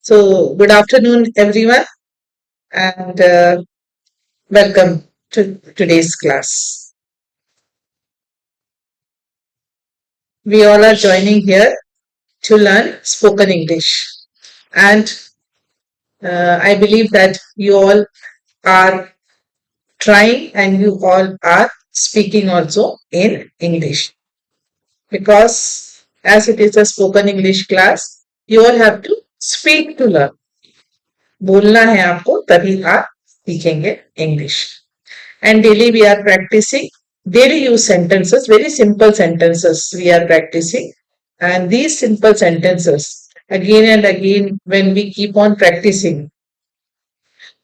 So, good afternoon, everyone, and welcome to today's class. We all are joining here to learn spoken English, and I believe that you all are trying and you all are speaking also in English because as it is a spoken English class, you all have to speak to learn. बोलना है आपको तभी आप सीखेंगे English. And daily we are practicing daily use sentences, very simple sentences we are practicing. And these simple sentences, again and again, when we keep on practicing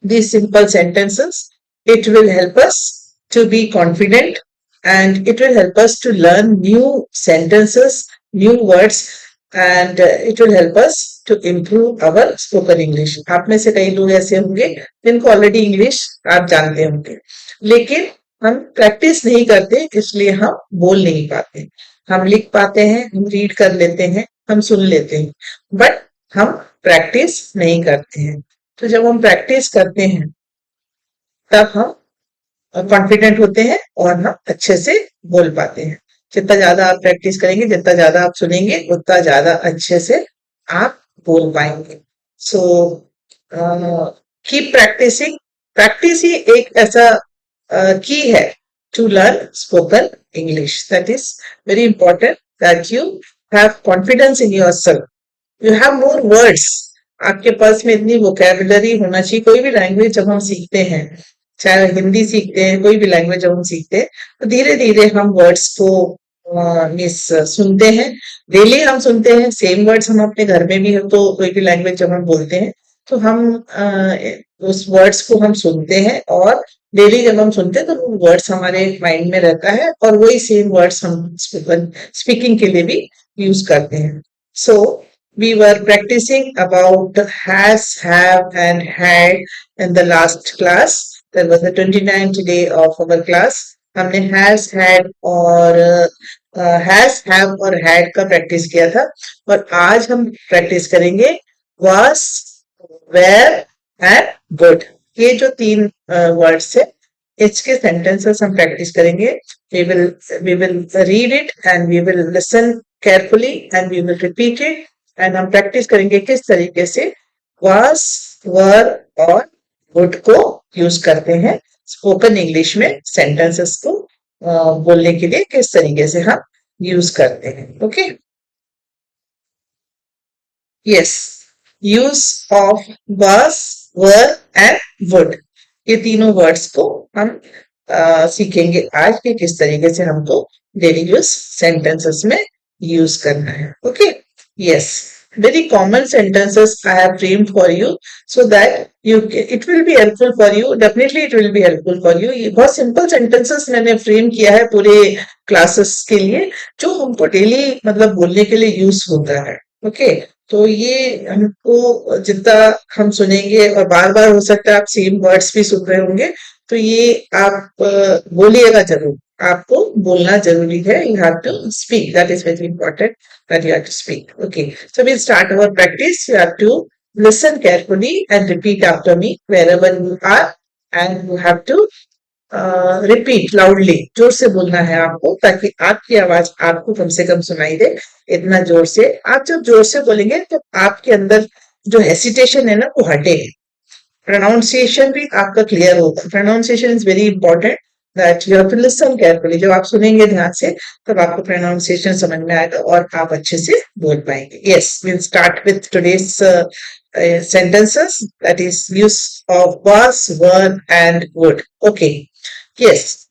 these simple sentences, it will help us to be confident and it will help us to learn new sentences, new words, and it will help us to improve our spoken English. आप में से कई लोग ऐसे होंगे जिनको already English आप जानते होंगे, लेकिन हम प्रैक्टिस नहीं करते इसलिए हम बोल नहीं पाते. हम लिख पाते हैं, हम रीड कर लेते हैं, हम सुन लेते हैं, बट हम प्रैक्टिस नहीं करते हैं. तो जब हम प्रैक्टिस करते हैं तब हम कॉन्फिडेंट होते हैं और हम अच्छे से बोल पाते हैं. जितना ज्यादा आप प्रैक्टिस करेंगे, जितना ज्यादा आप सुनेंगे, उतना ज्यादा अच्छे से आप बोल पाएंगे. So keep practicing. प्रैक्टिस ही एक ऐसा की है to learn spoken English. That is very important that you have confidence in yourself. You have more words. आपके पास में इतनी वोकेबुलरी होना चाहिए. कोई भी लैंग्वेज जब हम सीखते हैं, चाहे हिंदी सीखते हैं, कोई भी लैंग्वेज जब हम सीखते हैं, तो धीरे धीरे हम वर्ड्स को मिस सुनते हैं. डेली हम सुनते हैं सेम वर्ड्स. हम अपने घर में भी हो तो कोई भी लैंग्वेज जब हम बोलते हैं तो हम उस वर्ड्स को हम सुनते हैं और डेली जब हम सुनते हैं तो वो वर्ड्स हमारे माइंड में रहता है और वही सेम वर्ड्स हम स्पीकिंग के लिए भी यूज करते हैं. सो we were practicing about has, have, and had in the last class. There was the 29th day of our class. हमने has, had और has, have और had का प्रैक्टिस किया था और आज हम प्रैक्टिस करेंगे was, where and would. ये जो तीन वर्ड्स है इसके सेंटेंसेस हम प्रैक्टिस करेंगे. We will read it and we will listen carefully and we will repeat it. And हम प्रैक्टिस करेंगे किस तरीके से was, were और would को यूज करते हैं स्पोकन इंग्लिश में. सेंटेंसेस को बोलने के लिए किस तरीके से हम यूज करते हैं. Okay, yes. Use of was, were and would. ये तीनों वर्ड्स को हम सीखेंगे आज कि किस तरीके से हमको डेली यूज सेंटेंसेस में यूज करना है. Okay, yes, very common sentences I have framed for you so that it will be helpful for you. Definitely it will be helpful for you. ये बहुत simple sentences मैंने frame किया है पूरे classes के लिए जो हमको डेली मतलब बोलने के लिए यूज होता है. ओके, तो ये हमको जितना हम सुनेंगे और बार बार हो सकता है आप सेम वर्ड्स भी सुन रहे होंगे, तो ये आप बोलिएगा जरूर. आपको बोलना जरूरी है. You have to speak. That is very important that you have to speak. Okay, so we'll start our practice. You have to listen carefully and repeat after me wherever you are, and you have to repeat loudly. जोर से बोलना है आपको ताकि आपकी आवाज आपको कम से कम सुनाई दे. इतना जोर से. आप जब जोर से बोलेंगे तो आपके अंदर जो हेसिटेशन है ना वो हटेगी. प्रोनाउंसिएशन भी आपका क्लियर होगा. Pronunciation is very important that you have to listen carefully. जब आप सुनेंगे ध्यान से तब आपको प्रोनाउंसिएशन समझ में आएगा और आप अच्छे से बोल पाएंगे. Yes, will start with today's sentences, that is use of was, were and would. Okay, yes.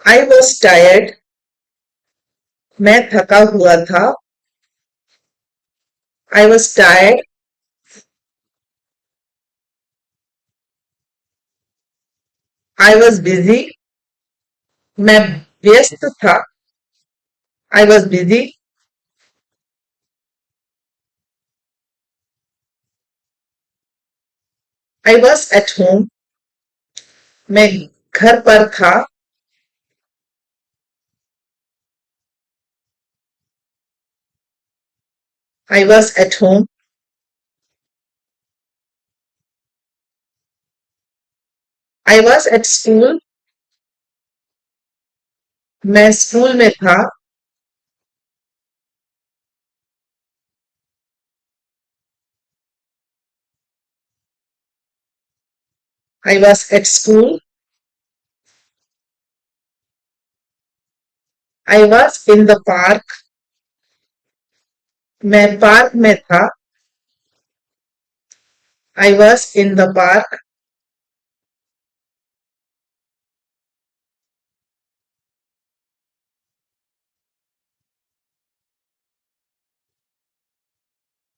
I was tired. मैं थका हुआ था. I was tired. I was busy. मैं व्यस्त था. I was busy. I was at home. मैं घर पर था. I was at home. I was at school, मैं स्कूल में था. I was at school, I was in the park, मैं पार्क में था. I was in the park,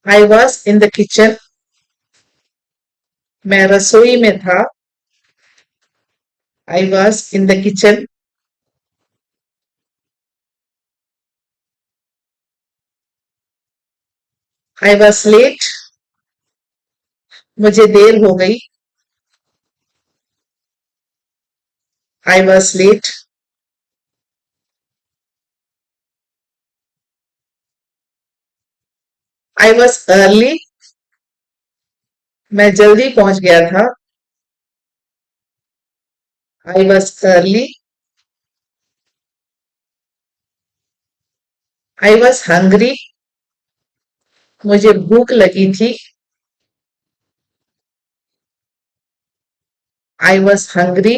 I was in the kitchen, मैं रसोई में था. I was in the kitchen, I was late, मुझे देर हो गई. I was late, I was early, मैं जल्दी पहुंच गया था. I was early, I was hungry, मुझे भूख लगी थी. आई was hungry,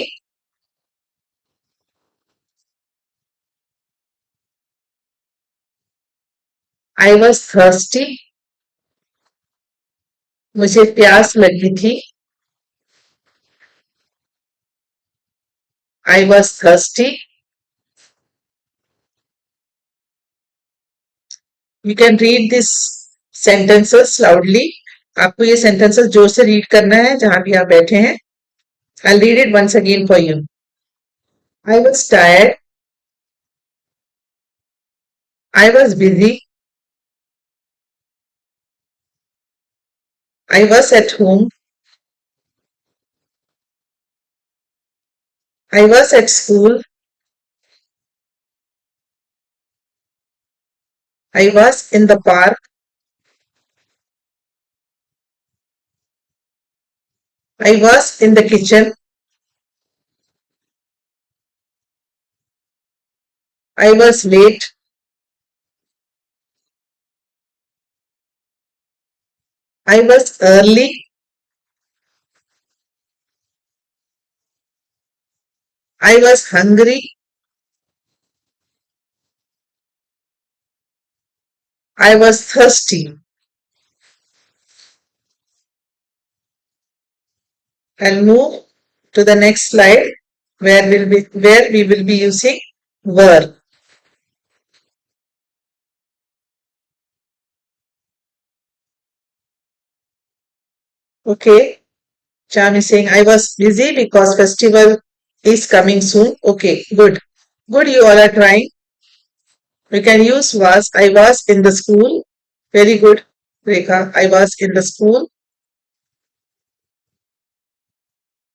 I was thirsty, मुझे प्यास लगी थी. आई was thirsty. You can read this sentences loudly. आपको ये सेंटेंसेस जोर से रीड करना है जहां भी आप बैठे हैं. I read it once again for you. I was tired, I was busy, I was at home, I was at school, I was in the park, I was in the kitchen, I was late, I was early, I was hungry, I was thirsty. I'll move to the next slide where we will be using were. Okay. Cham is saying I was busy because festival is coming soon. Okay, good. Good, you all are trying. We can use was. I was in the school. Very good, Rekha. I was in the school.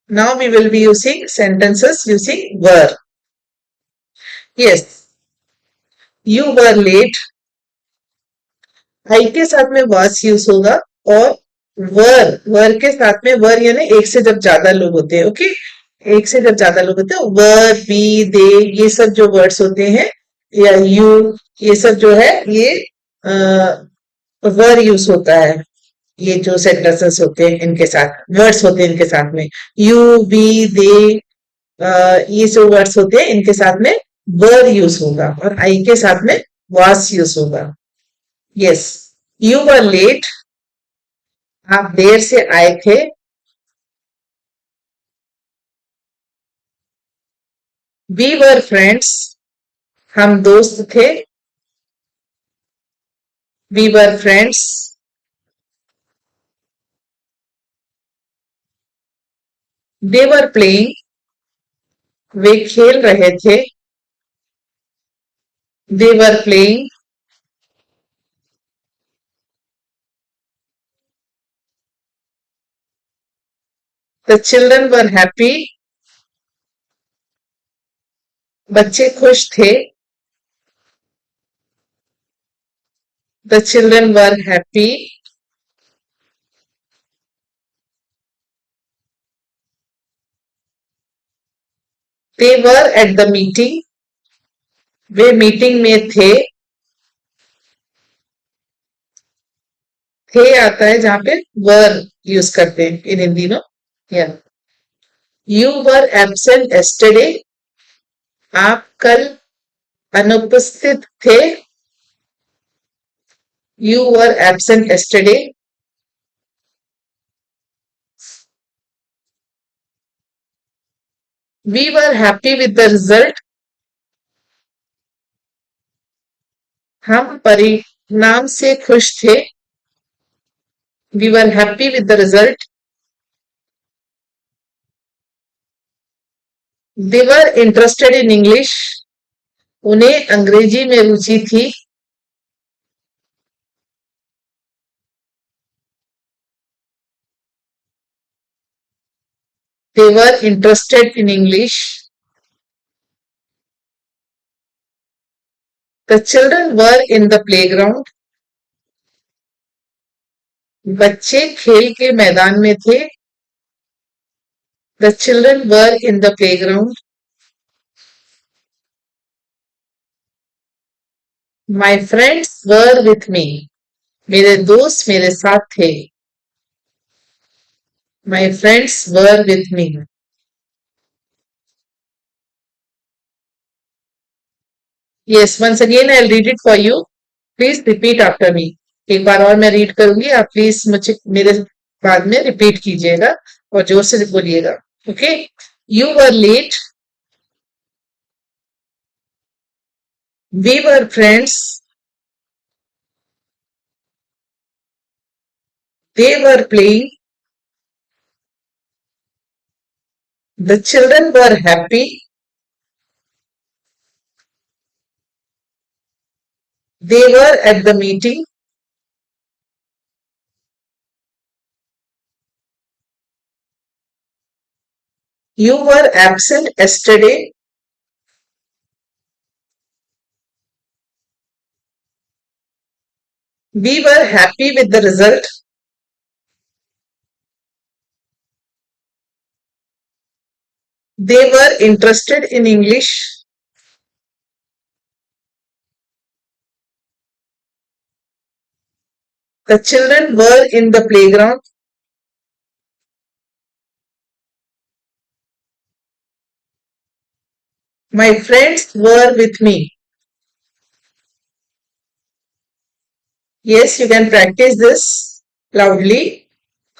Now we will be using sentences using were. Yes, you were late. आई के साथ में was use होगा. और वर के साथ में वर यानी एक से जब ज्यादा लोग होते हैं. ओके, एक से जब ज्यादा लोग होते हैं वर बी दे ये सब जो वर्ड्स होते हैं या यू ये सब जो है ये वर यूज होता है. ये जो सेंटेंसेस होते हैं इनके साथ वर्ड्स होते हैं इनके साथ में यू बी दे ये जो वर्ड्स होते हैं इनके साथ में वर यूज होगा और आई के साथ में वास यूज होगा. यस, यू वर लेट, आप देर से आए थे. वी वर फ्रेंड्स, हम दोस्त थे. We were friends. They were playing, वे खेल रहे थे. They were playing. The children were happy, बच्चे खुश थे. The children were happy. They were at the meeting, वे मीटिंग में थे। थे आता है जहां पे वर यूज करते हैं इन हिंदी में। या यू वर एब्सेंट एस्टरडे, आप कल अनुपस्थित थे। You were absent yesterday. We were happy with the result, हम परिणाम से खुश थे। We were happy with the result. They were interested in English, उन्हें अंग्रेजी में रुचि थी। They were interested in English. The children were in the playground, बच्चे खेल के मैदान में थे। The children were in the playground. My friends were with me, मेरे दोस्त मेरे साथ थे। My friends were with me. Yes, once again I read it for you, please repeat after me. एक बार और मैं रीड करूंगी, आप प्लीज मुझे मेरे बाद में रिपीट कीजिएगा और जोर से बोलिएगा। Okay. You were late, we were friends, they were playing, the children were happy, they were at the meeting, you were absent yesterday, we were happy with the result, they were interested in English, the children were in the playground, my friends were with me. Yes, you can practice this loudly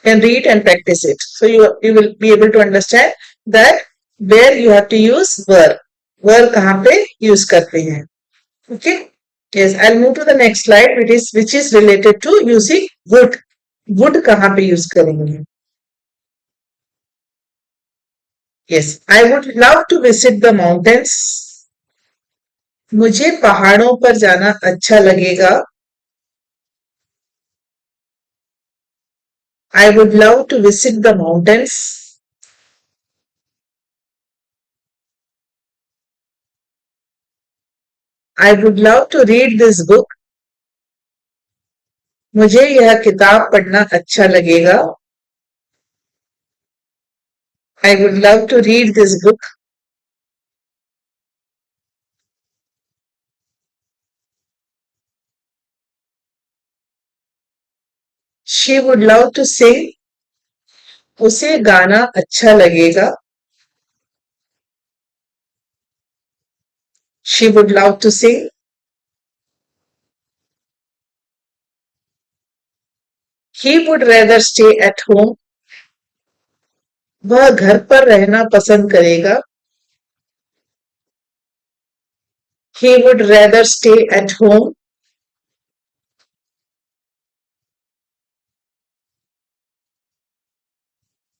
and read and practice it. So you will be able to understand that where you have to use were. Were कहाँ पे use करते हैं. Okay. Yes, I'll move to the next slide, which is related to using would. Would कहाँ पे use करेंगे? Yes, I would love to visit the mountains. मुझे पहाड़ों पर जाना अच्छा लगेगा. I would love to visit the mountains. I would love to read this book. मुझे यह किताब पढ़ना अच्छा लगेगा. I would love to read this book. She would love to sing. उसे गाना अच्छा लगेगा. She would love to sing. He would rather stay at home. वह घर पर रहना पसंद करेगा. He would rather stay at home.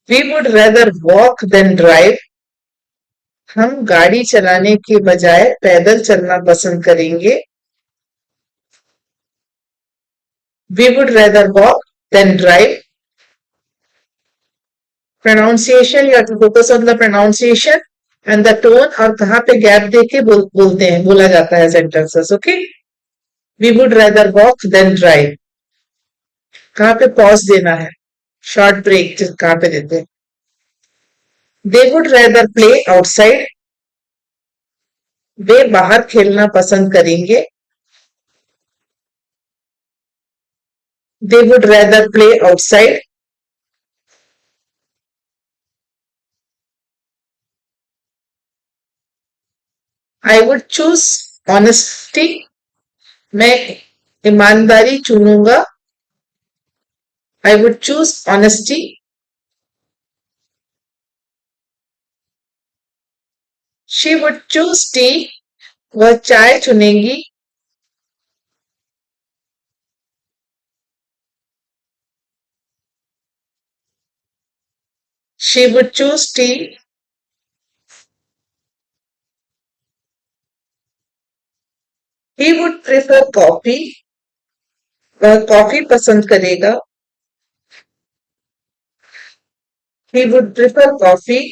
We would rather walk than drive. हम गाड़ी चलाने के बजाय पैदल चलना पसंद करेंगे. We would rather walk than drive. Pronunciation, you have to focus on the pronunciation and the tone और कहाँ पे गैप देके बोलते हैं, बोला जाता है sentences. Okay. We would rather walk than drive. कहाँ पे pause देना है, short break कहाँ पे देते हैं. They would rather play outside. वे बाहर खेलना पसंद करेंगे. They would rather play outside. I would choose honesty. मैं ईमानदारी चुनूंगा. I would choose honesty. She would choose tea. वह चाय चुनेंगी. She would choose tea. He would prefer coffee. वह कॉफी पसंद करेगा. He would prefer coffee.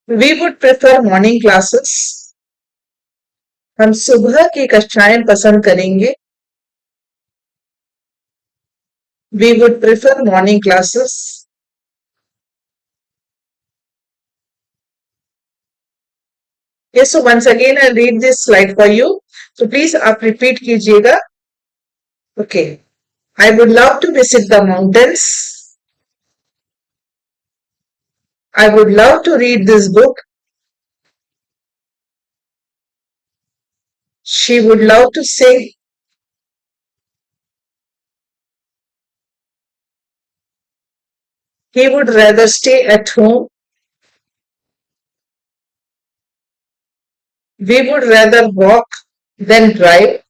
We would prefer morning classes. हम सुबह की कक्षाएं पसंद करेंगे. We would prefer morning classes. Yes, so once again I'll read this slide for you. So please आप repeat कीजिएगा. Okay. I would love to visit the mountains. I would love to read this book. She would love to sing. He would rather stay at home. We would rather walk than drive.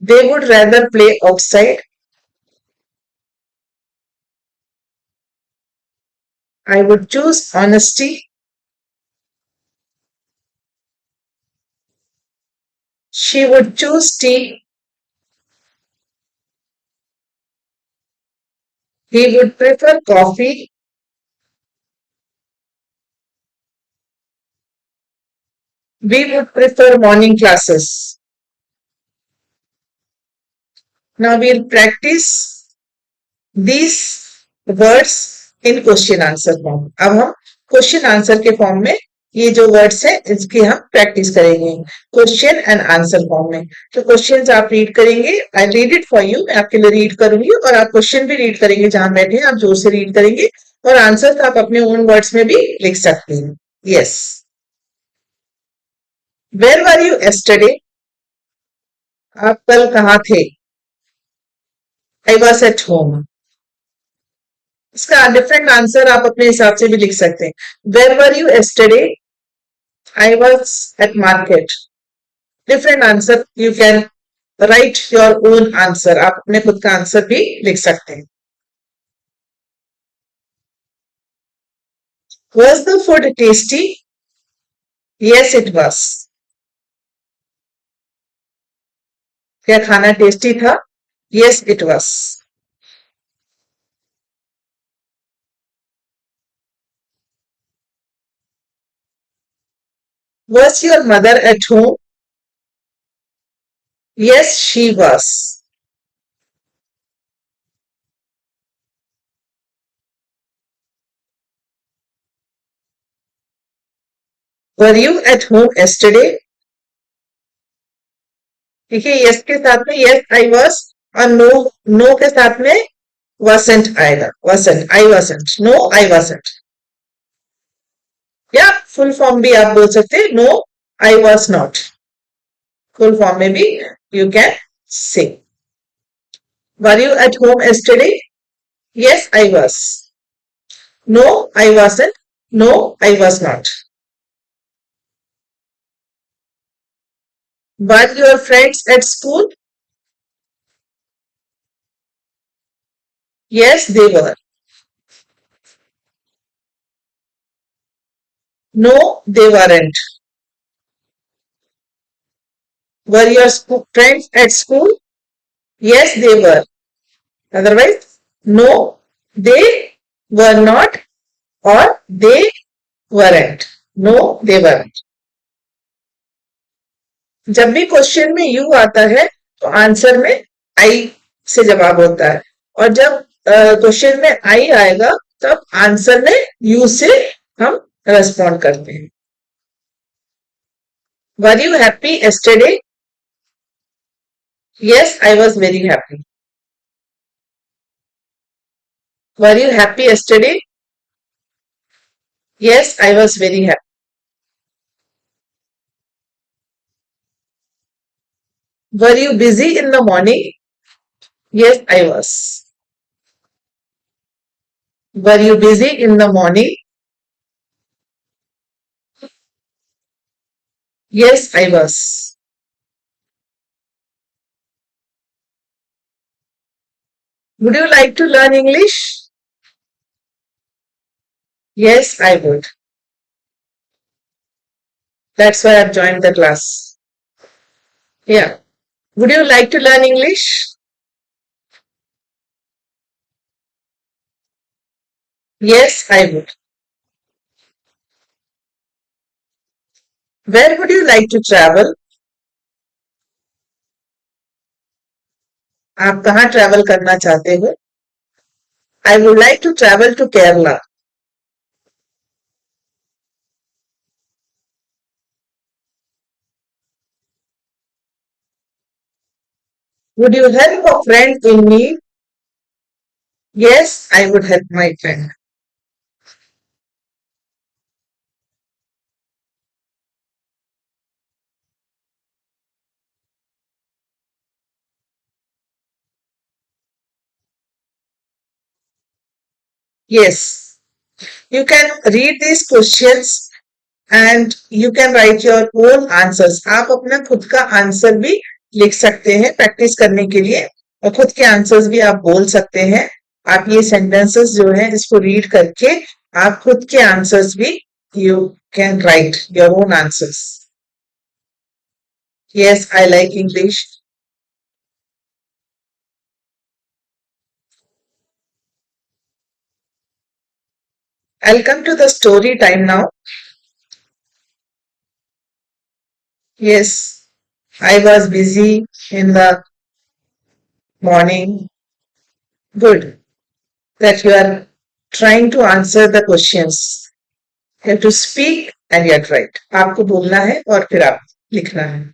They would rather play outside. I would choose honesty. She would choose tea. He would prefer coffee. We would prefer morning classes. Now we'll practice these words in question answer form. अब हम question answer के form में ये जो words है इसकी हम practice करेंगे क्वेश्चन एंड आंसर फॉर्म में. तो क्वेश्चंस आप रीड करेंगे. आई रीड इट फॉर यू. मैं आपके लिए रीड करूंगी और आप क्वेश्चन भी रीड करेंगे. जहां बैठे हैं आप जोर से रीड करेंगे और आंसर आप अपने ओन वर्ड्स में भी लिख सकते हैं. Yes. Where were you yesterday. आप कल कहाँ थे. I was at home. इसका डिफरेंट आंसर आप अपने हिसाब से भी लिख सकते हैं. Where were you yesterday. I was at market. Different answer. You can write your own answer. आप अपने खुद का आंसर भी लिख सकते हैं. Was the food tasty? Yes, it was. क्या खाना टेस्टी था. Yes, it was. Was your mother at home? Yes, she was. Were you at home yesterday? देखिए यस के साथ में यस आई वॉज और नो नो के साथ में wasn't आएगा. wasn't. I wasn't. No, I wasn't. या फुल फॉर्म भी आप बोल सकते हैं. No I was not. Full form में भी you can say. Were you at home yesterday? Yes, I was. No, I wasn't. No, I was not. Were your friends at school? Yes, they were. No, they weren't. Were your friends at school? Yes, they were. Otherwise, no, they were not or they weren't. No, they weren't. जब भी question में you आता है तो answer में आई से जवाब होता है। और जब क्वेश्चन में आई आएगा तब आंसर में यू से हम रेस्पॉन्ड करते हैं। Were you happy yesterday? Yes, I was very happy. Were you happy yesterday? Yes, I was very happy. Were you busy in the morning? Yes, I was. Were you busy in the morning? Yes, I was. Would you like to learn English? Yes, I would. That's why I've joined the class. Yeah. Would you like to learn English? Yes, I would. Where would you like to travel? आप कहाँ travel करना चाहते हो? I would like to travel to Kerala. Would you help a friend in need? Yes, I would help my friend. Yes. You can read these questions and you can write your own answers. आप अपना खुद का answer भी लिख सकते हैं practice करने के लिए, और खुद के आंसर्स भी आप बोल सकते हैं। आप ये सेंटेंसेस जो है इसको रीड करके आप खुद के आंसर्स भी you can write your own answers. Yes, I like English. I'll come to the story time now. Yes, I was busy in the morning. Good that you are trying to answer the questions. You have to speak and yet write. आपको बोलना है और फिर आप लिखना है।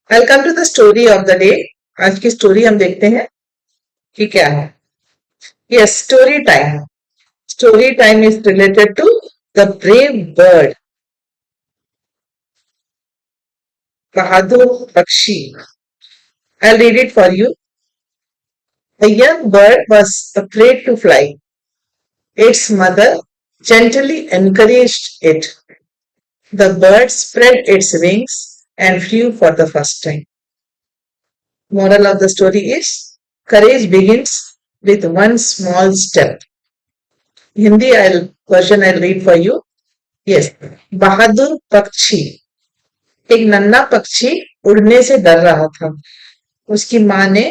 I'll come to the story of the day. आज की स्टोरी हम देखते हैं कि क्या है। Yes, story time. Story time is related to the brave bird. बहादुर पक्षी। I'll read it for you. A young bird was afraid to fly. Its mother gently encouraged it. The bird spread its wings and flew for the first time. Moral of the story is courage begins with one small step. Hindi version I'll read for you. Yes. बहादुर पक्षी। एक नन्हा पक्षी उड़ने से डर रहा था। उसकी माँ ने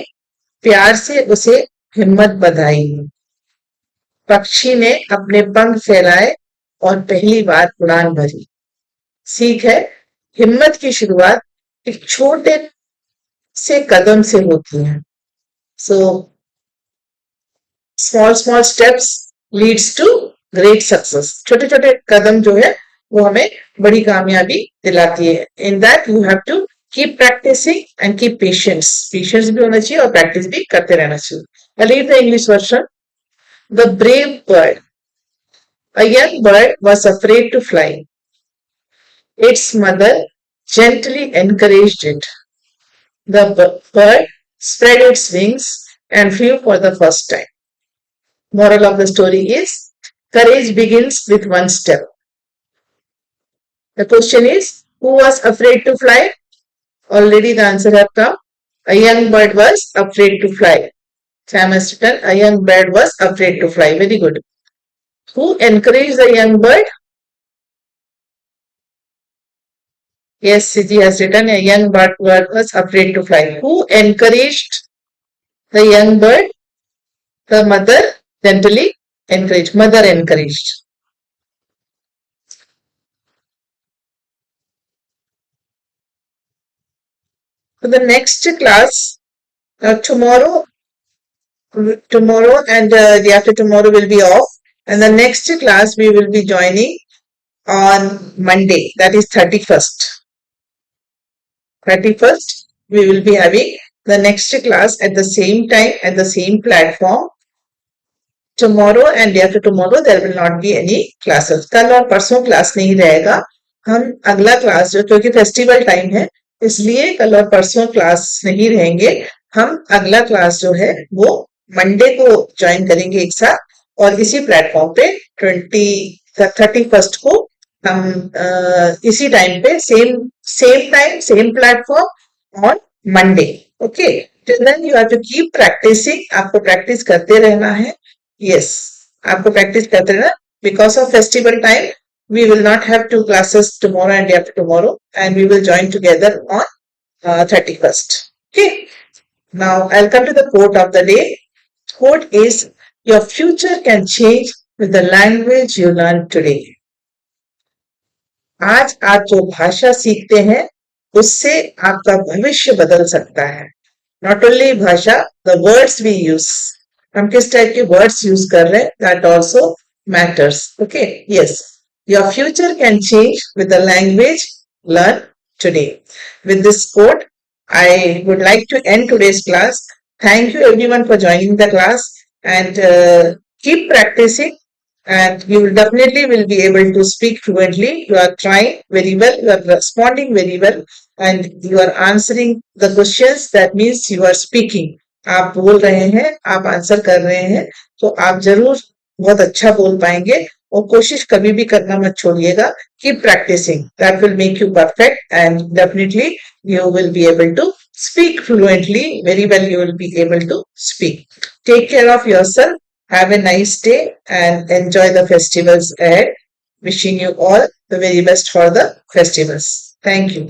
प्यार से उसे हिम्मत बधाई। पक्षी ने अपने पंख फैलाए और पहली बार उड़ान भरी। सीख है, हिम्मत की शुरुआत एक छोटे से कदम से होती है। So small small steps leads to great success. छोटे छोटे कदम जो है वो हमें बड़ी कामयाबी दिलाती है। In that you have to keep practicing and keep patience. Patience भी होना चाहिए और प्रैक्टिस भी करते रहना चाहिए। I read the English version. The brave bird. A young bird was afraid to fly. Its mother gently encouraged it. The bird spread its wings and flew for the first time. Moral of the story is courage begins with one step. The question is, who was afraid to fly? Already the answer has come. A young bird was afraid to fly. Sam has written, a young bird was afraid to fly. Very good. Who encouraged the young bird? Yes, Siji has written, a young bird was afraid to fly. Who encouraged the young bird? The mother gently encouraged. Mother encouraged. So the next class tomorrow and the after tomorrow will be off, and the next class we will be joining on Monday, that is 31st. 31st, we will be having the next class at the same time, at the same platform. Tomorrow and day after tomorrow there will not be any classes. कल और परसों class नहीं रहेगा. हम अगला class जो, क्योंकि festival time है इसलिए कल और परसों क्लास नहीं रहेंगे. हम अगला क्लास जो है वो मंडे को ज्वाइन करेंगे एक साथ, और इसी प्लेटफॉर्म पे 31st को हम इसी टाइम पे same time same platform on Monday. Okay, till then you have to keep practicing. आपको प्रैक्टिस करते रहना है. यस, आपको प्रैक्टिस करते रहना. Because of festival time we will not have two classes tomorrow and day after tomorrow, and we will join together on 31st. Okay, now I'll come to the quote of the day. Quote is, your future can change with the language you learn today. आज आप जो भाषा सीखते हैं उससे आपका भविष्य बदल सकता है. नॉट ओनली भाषा, द वर्ड्स वी यूज, हम किस टाइप के वर्ड्स यूज कर रहे हैं, that also matters. Okay, yes, your future can change with the language learn today. With this quote I would like to end today's class. Thank you everyone for joining the class, and keep practicing, and you will definitely will be able to speak fluently. You are trying very well, you are responding very well, and you are answering the questions. That means you are speaking. आप बोल रहे हैं, आप answer कर रहे हैं, तो आप जरूर बहुत अच्छा बोल पाएंगे. और कोशिश कभी भी करना मत छोड़िएगा. Keep practising, that will make you perfect, and definitely you will be able to speak fluently. Very well, you will be able to speak. Take care of yourself. Have a nice day and enjoy the festivals ahead. Wishing you all the very best for the festivals. Thank you.